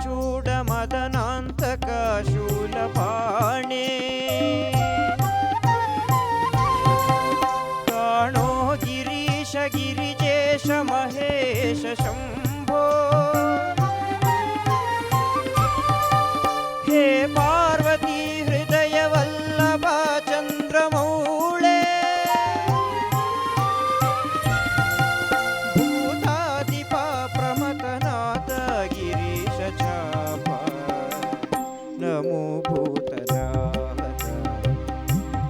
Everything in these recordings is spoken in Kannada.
चूडमदनान्तक शूलपाणे काणो गिरीश गिरिजेश महेश शम्भो हे पार्वती हृदय वल्लभ चन्द्रमौळे भूतादिप प्रमथनाथ गिरीश चाप नमो भूतनाथ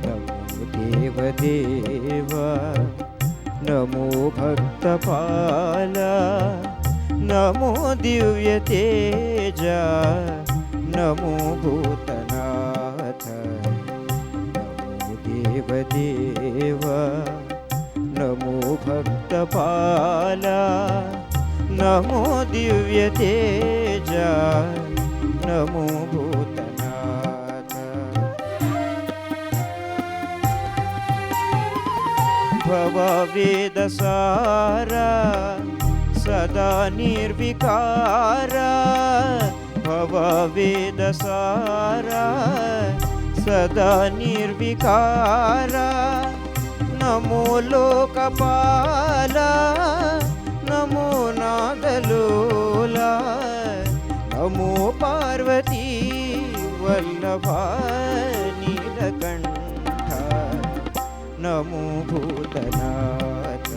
नमो देवदेव नमो भक्तपाल नमो दिव्यतेज नमो भूतनाथ नमो देवदेव नमो भक्तपाल नमो दिव्यतेज नमो भूतनाथ भववेदसार सदा निर्विकार भववेदसार सदा निर्विकार नमो लोकपाल नमो नादलोला नमो पार्वती वल्लभा नीलकण्ठ नमो भूतनाथ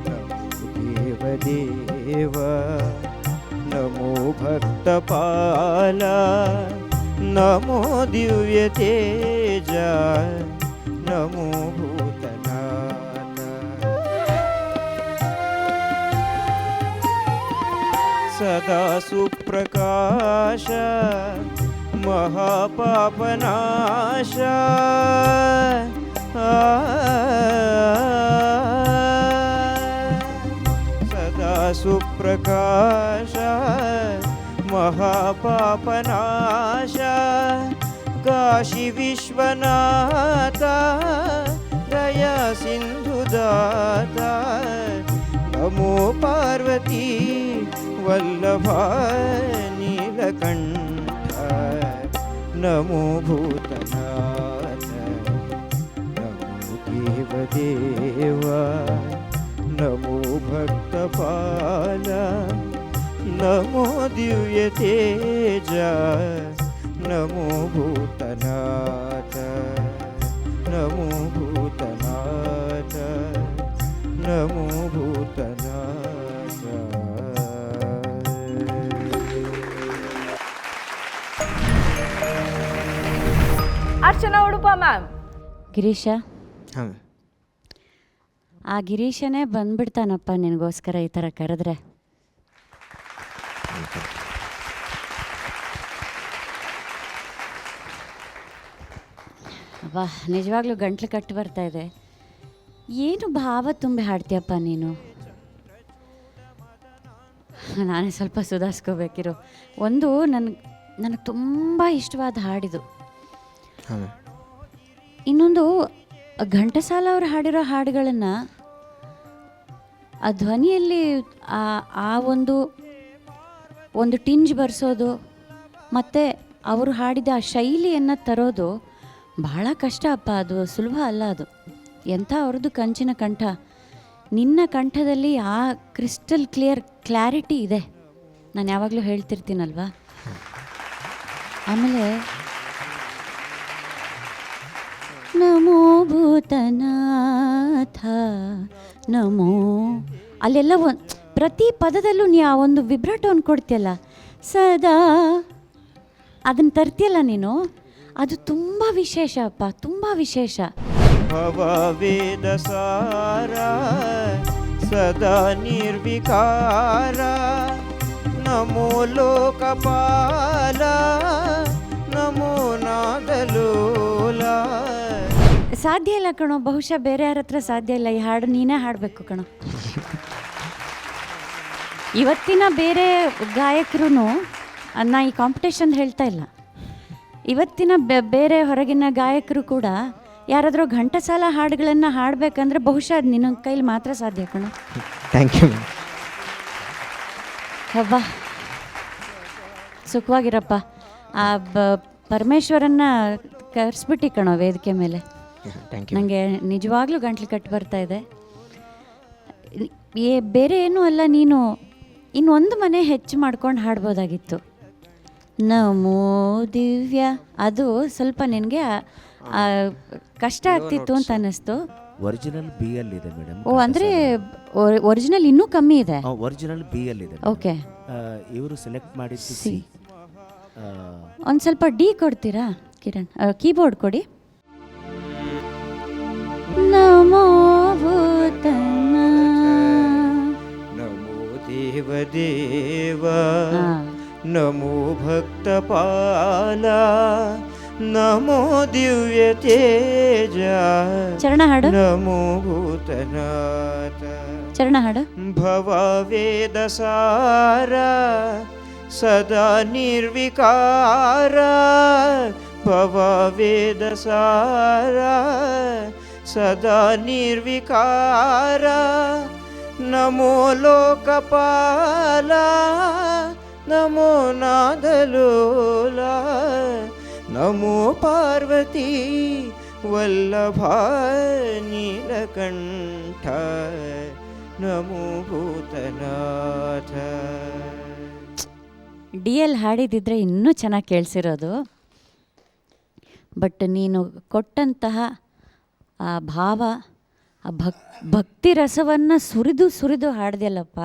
नमो देवदेव नमो भक्तपाल नमो दिव्यतेज नमो भूतनाथ सदा सुप्रकाश महापापनाश सदा सुप्रकाश महापापनाश काशी विश्वनाथ दया सिन्धुदाता नमो पार्वती वल्लभा नीलकण्ठ नमो भूतनाथ नमो देवदेव नमो भक्तपाल नमो दिव्यतेज नमो भूतनाथ नमो भूतनाथ नमो भूतनाथ ಅರ್ಚನಾ ಉಡುಪ ಮ್ಯಾಮ್. ಗಿರೀಶ, ಹಾಂ ಆ ಗಿರೀಶನೇ ಬಂದ್ಬಿಡ್ತಾನಪ್ಪ ನಿನಗೋಸ್ಕರ ಈ ಥರ ಕರೆದ್ರೆ. ವಾ, ನಿಜವಾಗ್ಲೂ ಗಂಟ್ಲು ಕಟ್ಟು ಬರ್ತಾ ಇದೆ. ಏನು ಭಾವ ತುಂಬಿ ಹಾಡ್ತೀಯಪ್ಪ ನೀನು. ನಾನೇ ಸ್ವಲ್ಪ ಸುಧಾರಿಸ್ಕೋಬೇಕಿರೋ. ಒಂದು ನನಗೆ ತುಂಬ ಇಷ್ಟವಾದ ಹಾಡಿದು. ಇನ್ನೊಂದು ಘಂಟಸಾಲ ಅವ್ರು ಹಾಡಿರೋ ಹಾಡುಗಳನ್ನು ಆ ಧ್ವನಿಯಲ್ಲಿ ಆ ಒಂದು ಟಿಂಜ್ ಬರ್ಸೋದು ಮತ್ತು ಅವರು ಹಾಡಿದ ಆ ಶೈಲಿಯನ್ನು ತರೋದು ಬಹಳ ಕಷ್ಟ ಅಪ್ಪ. ಅದು ಸುಲಭ ಅಲ್ಲ. ಅದು ಎಂಥ ಅವ್ರದ್ದು ಕಂಚಿನ ಕಂಠ. ನಿನ್ನ ಕಂಠದಲ್ಲಿ ಆ ಕ್ರಿಸ್ಟಲ್ ಕ್ಲಾರಿಟಿ ಇದೆ. ನಾನು ಯಾವಾಗಲೂ ಹೇಳ್ತಿರ್ತೀನಲ್ವಾ. ಆಮೇಲೆ ನಮೋ ಭೂತನಾಥ ನಮೋ, ಅಲ್ಲೆಲ್ಲ ಪ್ರತಿ ಪದದಲ್ಲೂ ನೀ ಆ ಒಂದು ವಿಬ್ರಾಟೋನ್ ಕೊಡ್ತೀಯಲ್ಲ, ಸದಾ ಅದನ್ನು ತರ್ತೀಯಲ್ಲ ನೀನು, ಅದು ತುಂಬ ವಿಶೇಷ ಅಪ್ಪ, ತುಂಬ ವಿಶೇಷ. ಭವವೇದಸಾರ ಸದಾ ನಿರ್ವಿಕಾರ ನಮೋ ಲೋಕಪಾಲ ನಮೋ ನಾದಲೋಲ. ಸಾಧ್ಯ ಇಲ್ಲ ಕಣೋ, ಬಹುಶಃ ಬೇರೆ ಯಾರ ಹತ್ರ ಸಾಧ್ಯ ಇಲ್ಲ. ಈ ಹಾಡು ನೀನೇ ಹಾಡಬೇಕು ಕಣೋ. ಇವತ್ತಿನ ಬೇರೆ ಗಾಯಕರು, ನಾ ಈ ಕಾಂಪಿಟೇಷನ್ ಹೇಳ್ತಾ ಇಲ್ಲ, ಇವತ್ತಿನ ಬೇರೆ ಹೊರಗಿನ ಗಾಯಕರು ಕೂಡ ಯಾರಾದರೂ ಘಂಟಸಾಲ ಹಾಡುಗಳನ್ನು ಹಾಡಬೇಕಂದ್ರೆ ಬಹುಶಃ ಅದು ನಿನ್ನ ಕೈಲಿ ಮಾತ್ರ ಸಾಧ್ಯ ಕಣೋ. Thank you. ಹಬ್ಬ ಸುಖವಾಗಿರಪ್ಪ. ಆ ಪರಮೇಶ್ವರನ್ನ ಕರೆಸ್ಬಿಟ್ಟು ಕಣೋ ವೇದಿಕೆ ಮೇಲೆ. Thank you. ನನಗೆ ನಿಜವಾಗ್ಲೂ ಗಂಟ್ಲು ಕಟ್ಟು ಬರ್ತಾ ಇದೆ. ಬೇರೆ ಏನೂ ಅಲ್ಲ, ನೀನು ಇನ್ನೊಂದು ಮನೆ ಹೆಚ್ಚು ಮಾಡ್ಕೊಂಡು ಹಾಡ್ಬೋದಾಗಿತ್ತು. ನಮೋ ದಿವ್ಯ, ಅದು ಸ್ವಲ್ಪ ನಿನಗೆ ಕಷ್ಟ ಆಗ್ತಿತ್ತು ಅಂತ ಅನ್ನಿಸ್ತು. ಒರಿಜಿನಲ್ ಬಿ ಅಲ್ಲಿದೆ ಮೇಡಮ್. ಓ, ಅಂದರೆ ಒರಿಜಿನಲ್ ಇನ್ನೂ ಕಮ್ಮಿ ಇದೆ. ಒರಿಜಿನಲ್ ಬಿ ಅಲ್ಲಿದೆ. ಓಕೆ, ಇವರು ಸೆಲೆಕ್ಟ್ ಮಾಡಿದ್ದು ಸಿ. ಸಿ. ಒಂದು ಸ್ವಲ್ಪ ಡಿ ಕೊಡ್ತೀರಾ ಕಿರಣ್? ಕೀಬೋರ್ಡ್ ಕೊಡಿ. ನಮೋ ಭೂತನ, ನಮೋ ದೇವದೇವ, ನಮೋ ಭಕ್ತಪಾಲ, ನಮೋ ದಿವ್ಯ ತೇಜ, ಚರಣ ಹಾಡು. ನಮೋ ಭೂತನಾಥ, ಚರಣ ಹಾಡು. ಭವ ವೇದ ಸಾರ, ಸದಾ ನಿರ್ವಿಕಾರ, ಭವ ವೇದ ಸಾರ, ಸದಾ ನಿರ್ವಿಕಾರ, ನಮೋ ಲೋಕಪಾಲ, ನಮೋ ನಾದಲೋಲ, ನಮೋ ಪಾರ್ವತಿ ವಲ್ಲಭ ನೀಲಕಂಠ, ನಮೋ ಭೂತನಾಥ. ಡಿ ಎಲ್ ಹಾಡಿದಿದ್ರೆ ಇನ್ನೂ ಚೆನ್ನಾಗಿ ಕೇಳಿಸಿರೋದು. ಬಟ್ ನೀನು ಕೊಟ್ಟಂತಹ ಆ ಭಾವ, ಆ ಭಕ್ತಿ ರಸವನ್ನು ಸುರಿದು ಹಾಡ್ದಲ್ಲಪ್ಪ.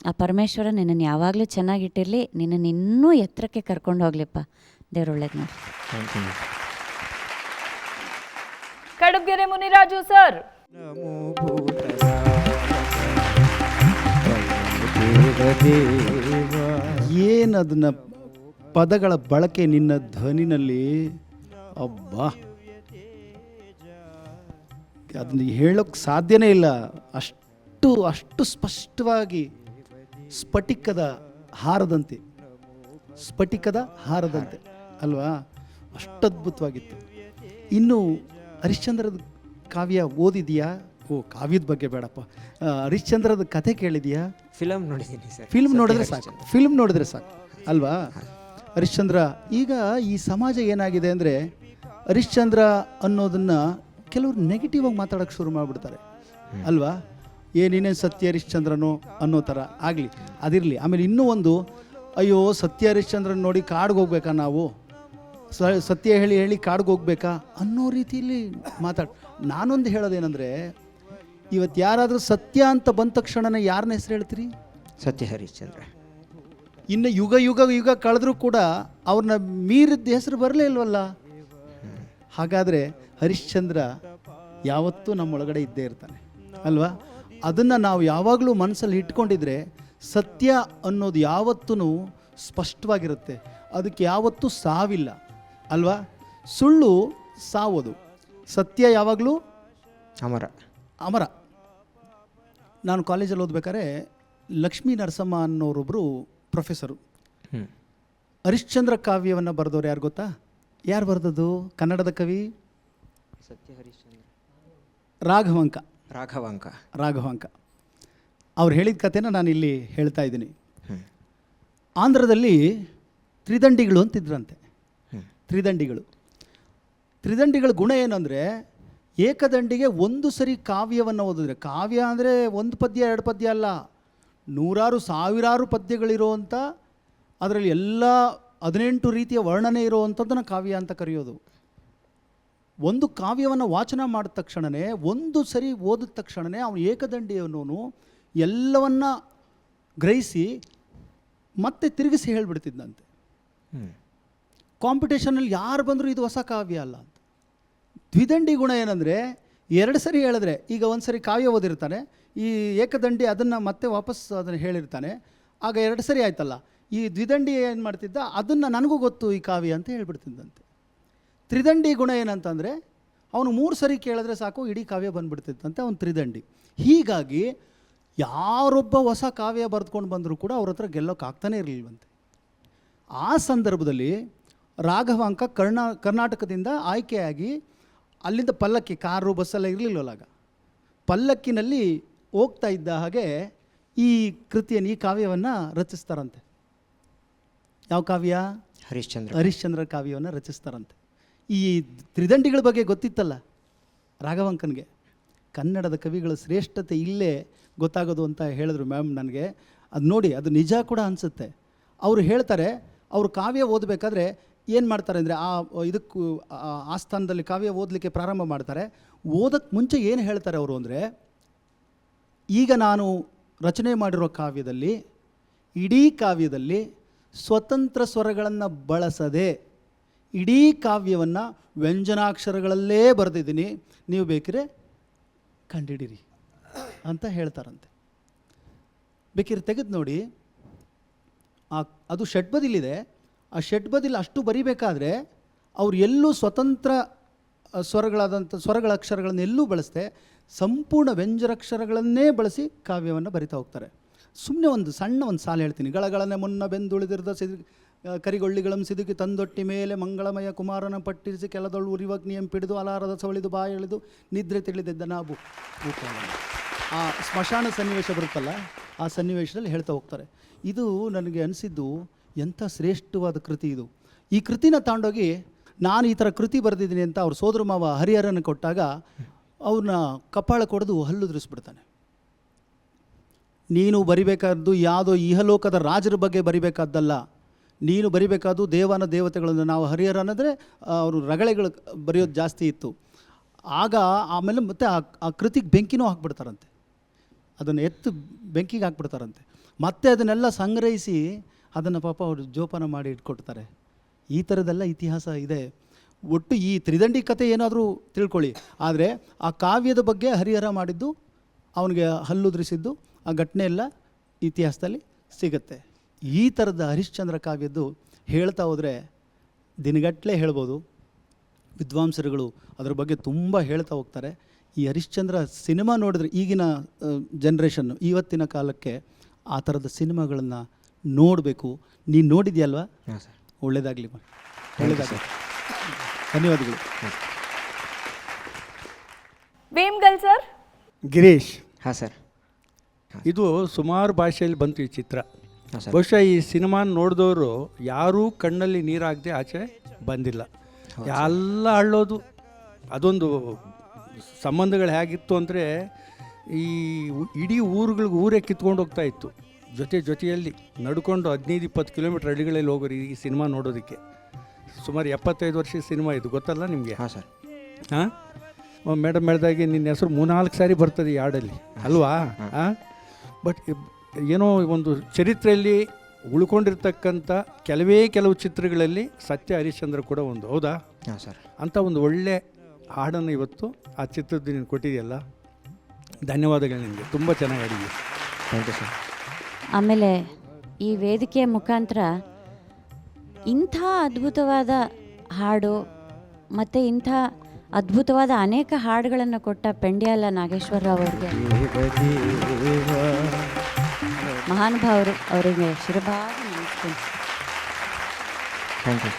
ಆ ಪರಮೇಶ್ವರ ನಿನ್ನನ್ನು ಯಾವಾಗಲೂ ಚೆನ್ನಾಗಿಟ್ಟಿರಲಿ, ನಿನ್ನನ್ನು ಇನ್ನೂ ಎತ್ತರಕ್ಕೆ ಕರ್ಕೊಂಡು ಹೋಗ್ಲಿಪ್ಪ. ದೇವ್ರು ಒಳ್ಳೇದು ಮಾಡಿ. Thank you. Kadubagere Muniraju sir. ನಮೋ ಭೂತನಾಥ, ದೇವದೇವ. ಏನದನ್ನ ಪದಗಳ ಬಳಕೆ ನಿನ್ನ ಧ್ವನಿನಲ್ಲಿ, ಅಬ್ಬಾ, ಅದನ್ನ ಹೇಳೋಕ್ಕೆ ಸಾಧ್ಯನೇ ಇಲ್ಲ. ಅಷ್ಟು ಸ್ಪಷ್ಟವಾಗಿ ಸ್ಫಟಿಕದ ಹಾರದಂತೆ ಅಲ್ವಾ? ಅಷ್ಟು ಅದ್ಭುತವಾಗಿತ್ತು. ಇನ್ನು ಹರಿಶ್ಚಂದ್ರದ ಕಾವ್ಯ ಓದಿದೆಯಾ? ಓ, ಕಾವ್ಯದ ಬಗ್ಗೆ ಬೇಡಪ್ಪ, ಹರಿಶ್ಚಂದ್ರದ ಕಥೆ ಕೇಳಿದೆಯಾ? ಫಿಲಮ್ ನೋಡಿದ್ದೀನಿ ಸರ್. ಫಿಲ್ಮ್ ನೋಡಿದ್ರೆ ಸಾಕು ಅಲ್ವಾ? ಹರಿಶ್ಚಂದ್ರ, ಈಗ ಈ ಸಮಾಜ ಏನಾಗಿದೆ ಅಂದರೆ, ಹರಿಶ್ಚಂದ್ರ ಅನ್ನೋದನ್ನು ಕೆಲವರು ನೆಗೆಟಿವ್ ಆಗಿ ಮಾತಾಡೋಕ್ಕೆ ಶುರು ಮಾಡಿಬಿಡ್ತಾರೆ ಅಲ್ವಾ? ಏನೇನು ಸತ್ಯ ಹರಿಶ್ಚಂದ್ರನೋ ಅನ್ನೋ ಥರ ಆಗಲಿ, ಅದಿರಲಿ. ಆಮೇಲೆ ಇನ್ನೂ ಒಂದು, ಅಯ್ಯೋ ಸತ್ಯ ಹರಿಶ್ಚಂದ್ರನ ನೋಡಿ ಕಾಡ್ಗೆ ಹೋಗ್ಬೇಕಾ ನಾವು, ಸತ್ಯ ಹೇಳಿ ಕಾಡ್ಗೆ ಹೋಗ್ಬೇಕಾ ಅನ್ನೋ ರೀತಿಯಲ್ಲಿ ನಾನೊಂದು ಹೇಳೋದೇನೆಂದರೆ, ಇವತ್ತು ಯಾರಾದರೂ ಸತ್ಯ ಅಂತ ಬಂದ ತಕ್ಷಣನೇ ಯಾರನ್ನ ಹೆಸರು ಹೇಳ್ತೀರಿ? ಸತ್ಯ ಹರಿಶ್ಚಂದ್ರ. ಇನ್ನು ಯುಗ ಕಳೆದ್ರೂ ಕೂಡ ಅವ್ರನ್ನ ಮೀರಿದ ಹೆಸರು ಬರಲೇ ಇಲ್ವಲ್ಲ. ಹಾಗಾದರೆ ಹರಿಶ್ಚಂದ್ರ ಯಾವತ್ತೂ ನಮ್ಮೊಳಗಡೆ ಇದ್ದೇ ಇರ್ತಾನೆ ಅಲ್ವಾ? ಅದನ್ನು ನಾವು ಯಾವಾಗಲೂ ಮನಸ್ಸಲ್ಲಿ ಇಟ್ಕೊಂಡಿದ್ರೆ ಸತ್ಯ ಅನ್ನೋದು ಯಾವತ್ತೂ ಸ್ಪಷ್ಟವಾಗಿರುತ್ತೆ, ಅದಕ್ಕೆ ಯಾವತ್ತೂ ಸಾವಿಲ್ಲ ಅಲ್ವಾ? ಸುಳ್ಳು ಸಾವೋದು, ಸತ್ಯ ಯಾವಾಗಲೂ ಅಮರ. ನಾನು ಕಾಲೇಜಲ್ಲಿ ಓದ್ಬೇಕಾದ್ರೆ ಲಕ್ಷ್ಮೀ ನರಸಮ್ಮ ಅನ್ನೋರೊಬ್ಬರು ಪ್ರೊಫೆಸರು. ಹರಿಶ್ಚಂದ್ರ ಕಾವ್ಯವನ್ನು ಬರೆದವ್ರು ಯಾರು ಗೊತ್ತಾ? ಯಾರು ಬರೆದದ್ದು? ಕನ್ನಡದ ಕವಿ ಸತ್ಯ ಹರಿಶ್ಚಂದ್ರ, ರಾಘವಾಂಕ. ಅವ್ರು ಹೇಳಿದ ಕಥೆನ ನಾನು ಇಲ್ಲಿ ಹೇಳ್ತಾ ಇದ್ದೀನಿ. ಆಂಧ್ರದಲ್ಲಿ ತ್ರಿದಂಡಿಗಳು ಅಂತಿದ್ರಂತೆ. ತ್ರಿದಂಡಿಗಳ ಗುಣ ಏನಂದರೆ, ಏಕದಂಡಿಗೆ ಒಂದು ಸರಿ ಕಾವ್ಯವನ್ನು ಓದಿದ್ರೆ, ಕಾವ್ಯ ಅಂದರೆ ಒಂದು ಪದ್ಯ ಎರಡು ಪದ್ಯ ಅಲ್ಲ, ನೂರಾರು ಸಾವಿರಾರು ಪದ್ಯಗಳಿರುವಂಥ, ಅದರಲ್ಲಿ ಎಲ್ಲ 18 ರೀತಿಯ ವರ್ಣನೆ ಇರುವಂಥದ್ದನ್ನು ಕಾವ್ಯ ಅಂತ ಕರೆಯೋದು. ಒಂದು ಕಾವ್ಯವನ್ನು ವಾಚನ ಮಾಡಿದ ತಕ್ಷಣವೇ, ಒಂದು ಸರಿ ಓದಿದ ತಕ್ಷಣವೇ ಅವನು ಏಕದಂಡಿಯವನು ಎಲ್ಲವನ್ನ ಗ್ರಹಿಸಿ ಮತ್ತೆ ತಿರುಗಿಸಿ ಹೇಳಿಬಿಡ್ತಿದ್ದಂತೆ. ಕಾಂಪಿಟೇಷನಲ್ಲಿ ಯಾರು ಬಂದರೂ ಇದು ಹೊಸ ಕಾವ್ಯ ಅಲ್ಲ ಅಂತ. ದ್ವಿದಂಡಿ ಗುಣ ಏನಂದರೆ, 2 ಸರಿ ಹೇಳಿದ್ರೆ, ಈಗ ಒಂದು ಸರಿ ಕಾವ್ಯ ಓದಿರ್ತಾನೆ, ಈ ಏಕದಂಡಿ ಅದನ್ನು ಮತ್ತೆ ವಾಪಸ್ ಅದನ್ನು ಹೇಳಿರ್ತಾನೆ, ಆಗ 2 ಸರಿ ಆಯ್ತಲ್ಲ. ಈ ದ್ವಿದಂಡಿ ಏನು ಮಾಡ್ತಿದ್ದ, ಅದನ್ನು ನನಗೂ ಗೊತ್ತು ಈ ಕಾವ್ಯ ಅಂತ ಹೇಳ್ಬಿಡ್ತಿದ್ದಂತೆ. ತ್ರಿದಂಡಿ ಗುಣ ಏನಂತಂದರೆ, ಅವನು 3 ಸರಿ ಕೇಳಿದ್ರೆ ಸಾಕು ಇಡೀ ಕಾವ್ಯ ಬಂದುಬಿಡ್ತಿತ್ತಂತೆ, ಅವನು ತ್ರಿದಂಡಿ. ಹೀಗಾಗಿ ಯಾರೊಬ್ಬ ಹೊಸ ಕಾವ್ಯ ಬರೆದುಕೊಂಡು ಬಂದರೂ ಕೂಡ ಅವ್ರ ಹತ್ರ ಗೆಲ್ಲೋಕ್ಕಾಗ್ತಾನೆ ಇರಲಿಲ್ವಂತೆ. ಆ ಸಂದರ್ಭದಲ್ಲಿ ರಾಘವಾಂಕ ಕರ್ನಾಟಕದಿಂದ ಆಯ್ಕೆಯಾಗಿ ಅಲ್ಲಿಂದ ಪಲ್ಲಕ್ಕಿ, ಕಾರು ಬಸ್ಸೆಲ್ಲ ಇರಲಿಲ್ಲವಲ್ಲ, ಆಗ ಪಲ್ಲಕ್ಕಿನಲ್ಲಿ ಹೋಗ್ತಾ ಇದ್ದ ಹಾಗೆ ಈ ಕೃತಿಯನ್ನು, ಈ ಕಾವ್ಯವನ್ನು ರಚಿಸ್ತಾರಂತೆ. ಯಾವ ಕಾವ್ಯ? ಹರಿಶ್ಚಂದ್ರ. ಹರಿಶ್ಚಂದ್ರ ಕಾವ್ಯವನ್ನು ರಚಿಸ್ತಾರಂತೆ. ಈ ತ್ರಿದಂಡಿಗಳ ಬಗ್ಗೆ ಗೊತ್ತಿತ್ತಲ್ಲ ರಾಘವಂಕನ್ಗೆ. ಕನ್ನಡದ ಕವಿಗಳ ಶ್ರೇಷ್ಠತೆ ಇಲ್ಲೇ ಗೊತ್ತಾಗೋದು ಅಂತ ಹೇಳಿದ್ರು ಮ್ಯಾಮ್ ನನಗೆ. ಅದು ನೋಡಿ, ಅದು ನಿಜ ಕೂಡ ಅನಿಸುತ್ತೆ. ಅವರು ಹೇಳ್ತಾರೆ, ಅವರು ಕಾವ್ಯ ಓದಬೇಕಾದ್ರೆ ಏನು ಮಾಡ್ತಾರೆ ಅಂದರೆ ಇದಕ್ಕೂ ಆಸ್ಥಾನದಲ್ಲಿ ಕಾವ್ಯ ಓದಲಿಕ್ಕೆ ಪ್ರಾರಂಭ ಮಾಡ್ತಾರೆ. ಓದಕ್ಕೆ ಮುಂಚೆ ಏನು ಹೇಳ್ತಾರೆ ಅವರು ಅಂದರೆ, ಈಗ ನಾನು ರಚನೆ ಮಾಡಿರೋ ಕಾವ್ಯದಲ್ಲಿ, ಇಡೀ ಕಾವ್ಯದಲ್ಲಿ ಸ್ವತಂತ್ರ ಸ್ವರಗಳನ್ನು ಬಳಸದೆ ಇಡೀ ಕಾವ್ಯವನ್ನು ವ್ಯಂಜನಾಕ್ಷರಗಳಲ್ಲೇ ಬರೆದಿದ್ದೀನಿ, ನೀವು ಬೇಕಿದ್ರೆ ಕಂಡಿಡಿರಿ ಅಂತ ಹೇಳ್ತಾರಂತೆ. ಬೇಕಿದ್ರೆ ತೆಗೆದು ನೋಡಿ, ಅದು ಷಡ್ಬದಿಲಿದೆ. ಆ ಷಡ್ಬದಿಲಿ ಅಷ್ಟು ಬರಿಬೇಕಾದ್ರೆ ಅವ್ರು ಎಲ್ಲೂ ಸ್ವತಂತ್ರ ಸ್ವರಗಳ ಅಕ್ಷರಗಳನ್ನು ಎಲ್ಲೂ ಬಳಸದೆ ಸಂಪೂರ್ಣ ವ್ಯಂಜನಾಕ್ಷರಗಳನ್ನೇ ಬಳಸಿ ಕಾವ್ಯವನ್ನು ಬರಿತಾ ಹೋಗ್ತಾರೆ. ಸುಮ್ಮನೆ ಒಂದು ಸಾಲು ಹೇಳ್ತೀನಿ. ಗಳಗಳನೆ ಮುನ್ನ ಬೆಂದುಳಿದಿರದ ಕರಿಗೊಳ್ಳಿಗಳಂ ಸಿದುಕಿ ತಂದೊಟ್ಟಿ ಮೇಲೆ ಮಂಗಳಮಯ ಕುಮಾರನ ಪಟ್ಟಿರಿಸಿ ಕೆಲದೊಳು ಉರಿವಗ್ನಿಯಂ ಪಿಡಿದು ಅಲಾರದ ಸವಳಿದು ಬಾಯಿ ಎಳೆದು ನಿದ್ರೆ ತಿಳಿದಿದ್ದ ನಾವು ಆ ಸ್ಮಶಾನ ಸನ್ನಿವೇಶ ಬರುತ್ತಲ್ಲ, ಆ ಸನ್ನಿವೇಶದಲ್ಲಿ ಹೇಳ್ತಾ ಹೋಗ್ತಾರೆ. ಇದು ನನಗೆ ಅನಿಸಿದ್ದು ಎಂಥ ಶ್ರೇಷ್ಠವಾದ ಕೃತಿ ಇದು. ಈ ಕೃತಿನ ತಗೊಂಡೋಗಿ ನಾನು ಈ ಥರ ಕೃತಿ ಬರೆದಿದ್ದೀನಿ ಅಂತ ಅವ್ರ ಸೋದರ ಮಾವ ಹರಿಹರನ ಕೊಟ್ಟಾಗ ಅವ್ರನ್ನ ಕಪಾಳ ಕೊಡದು ಹಲ್ಲುದ್ರಿಸ್ಬಿಡ್ತಾನೆ. ನೀನು ಬರಿಬೇಕಾದ್ದು ಯಾವುದೋ ಇಹಲೋಕದ ರಾಜರ ಬಗ್ಗೆ ಬರಿಬೇಕಾದ್ದಲ್ಲ, ನೀನು ಬರಿಬೇಕಾದ್ದು ದೇವನ ದೇವತೆಗಳನ್ನು. ನಾವು ಹರಿಹರನಂದರೆ ಅವರು ರಗಳೆಗಳು ಬರೆಯೋದು ಜಾಸ್ತಿ ಇತ್ತು ಆಗ. ಆಮೇಲೆ ಮತ್ತೆ ಆ ಕೃತಿಗೆ ಬೆಂಕಿನೂ ಹಾಕ್ಬಿಡ್ತಾರಂತೆ, ಅದನ್ನು ಎತ್ತು ಬೆಂಕಿಗೆ ಹಾಕ್ಬಿಡ್ತಾರಂತೆ. ಮತ್ತೆ ಅದನ್ನೆಲ್ಲ ಸಂಗ್ರಹಿಸಿ ಅದನ್ನು ಪಾಪ ಅವರು ಜೋಪಾನ ಮಾಡಿ ಇಟ್ಕೊಡ್ತಾರೆ. ಈ ಥರದ್ದೆಲ್ಲ ಇತಿಹಾಸ ಇದೆ. ಒಟ್ಟು ಈ ತ್ರಿದಂಡಿ ಕಥೆ ಏನಾದರೂ ತಿಳ್ಕೊಳ್ಳಿ, ಆದರೆ ಆ ಕಾವ್ಯದ ಬಗ್ಗೆ ಹರಿಹರ ಮಾಡಿದ್ದು, ಅವನಿಗೆ ಹಲ್ಲುದ್ರಿಸಿದ್ದು, ಆ ಘಟನೆ ಎಲ್ಲ ಇತಿಹಾಸದಲ್ಲಿ ಸಿಗುತ್ತೆ. ಈ ಥರದ ಹರಿಶ್ಚಂದ್ರ ಕಾವ್ಯದ್ದು ಹೇಳ್ತಾ ಹೋದರೆ ದಿನಗಟ್ಟಲೆ ಹೇಳ್ಬೋದು. ವಿದ್ವಾಂಸರುಗಳು ಅದರ ಬಗ್ಗೆ ತುಂಬ ಹೇಳ್ತಾ ಹೋಗ್ತಾರೆ. ಈ ಹರಿಶ್ಚಂದ್ರ ಸಿನಿಮಾ ನೋಡಿದ್ರೆ ಈಗಿನ ಜನ್ರೇಷನ್ನು, ಇವತ್ತಿನ ಕಾಲಕ್ಕೆ ಆ ಥರದ ಸಿನಿಮಾಗಳನ್ನು ನೋಡಬೇಕು. ನೀನು ನೋಡಿದ್ಯಲ್ವಾ? ಹಾಂ ಸರ್. ಒಳ್ಳೆಯದಾಗಲಿ, ಒಳ್ಳೆಯದಾಗಲಿ. ಧನ್ಯವಾದಗಳು. ವೇಮ್ಗಲ್ ಸರ್. ಗಿರೀಶ್, ಹಾಂ ಸರ್. ಇದು ಸುಮಾರು ಭಾಷೆಯಲ್ಲಿ ಬಂತು ಈ ಚಿತ್ರ. ಹಾಂ ಸರ್. ಬಹುಶಃ ಈ ಸಿನಿಮಾ ನೋಡಿದವರು ಯಾರೂ ಕಣ್ಣಲ್ಲಿ ನೀರಾಗದೆ ಆಚೆ ಬಂದಿಲ್ಲ. ಎಲ್ಲ ಅಳ್ಳೋದು. ಅದೊಂದು ಸಂಬಂಧಗಳು ಹೇಗಿತ್ತು ಅಂದರೆ, ಈ ಇಡೀ ಊರೇ ಕಿತ್ಕೊಂಡು ಹೋಗ್ತಾ ಇತ್ತು. ಜೊತೆಯಲ್ಲಿ ನಡ್ಕೊಂಡು 15-20 ಕಿಲೋಮೀಟ್ರ್ ಹಳ್ಳಿಗಳಲ್ಲಿ ಹೋಗೋರು ಈ ಸಿನಿಮಾ ನೋಡೋದಕ್ಕೆ. ಸುಮಾರು 75 ವರ್ಷದ ಸಿನಿಮಾ ಇದು, ಗೊತ್ತಲ್ಲ ನಿಮಗೆ? ಹಾಂ ಸರ್. ಹಾಂ, ಮೇಡಮ್ ಹೇಳ್ದಾಗೆ ನಿನ್ನ ಹೆಸರು 3-4 ಸಾರಿ ಬರ್ತದೆ ಈ ಹಾಡಲ್ಲಿ, ಅಲ್ವಾ? ಹಾಂ. ಬಟ್ ಏನೋ ಒಂದು ಚರಿತ್ರೆಯಲ್ಲಿ ಉಳ್ಕೊಂಡಿರ್ತಕ್ಕಂಥ ಕೆಲವು ಚಿತ್ರಗಳಲ್ಲಿ ಸತ್ಯ ಹರಿಶ್ಚಂದ್ರ ಕೂಡ ಒಂದು, ಹೌದಾ? ಹಾಂ ಸರ್. ಅಂಥ ಒಂದು ಒಳ್ಳೆ ಹಾಡನ್ನು ಇವತ್ತು ಆ ಚಿತ್ರದ್ದು ನೀನು ಕೊಟ್ಟಿದೆಯಲ್ಲ, ಧನ್ಯವಾದಗಳು ನಿನಗೆ. ತುಂಬ ಚೆನ್ನಾಗಿ ಹಾಡಿದ್ವಿ. Thank you sir. ಆಮೇಲೆ ಈ ವೇದಿಕೆಯ ಮುಖಾಂತರ ಇಂಥ ಅದ್ಭುತವಾದ ಹಾಡು ಮತ್ತು ಇಂಥ ಅದ್ಭುತವಾದ ಅನೇಕ ಹಾಡುಗಳನ್ನು ಕೊಟ್ಟ ಪೆಂಡ್ಯಾಲ ನಾಗೇಶ್ವರರಾವ್ ಅವರಿಗೆ, ಮಹಾನುಭಾವರು, ಅವರಿಗೆ ಶಿರಬಾಗಿ ನಮಸ್ಕಾರ. Thank you.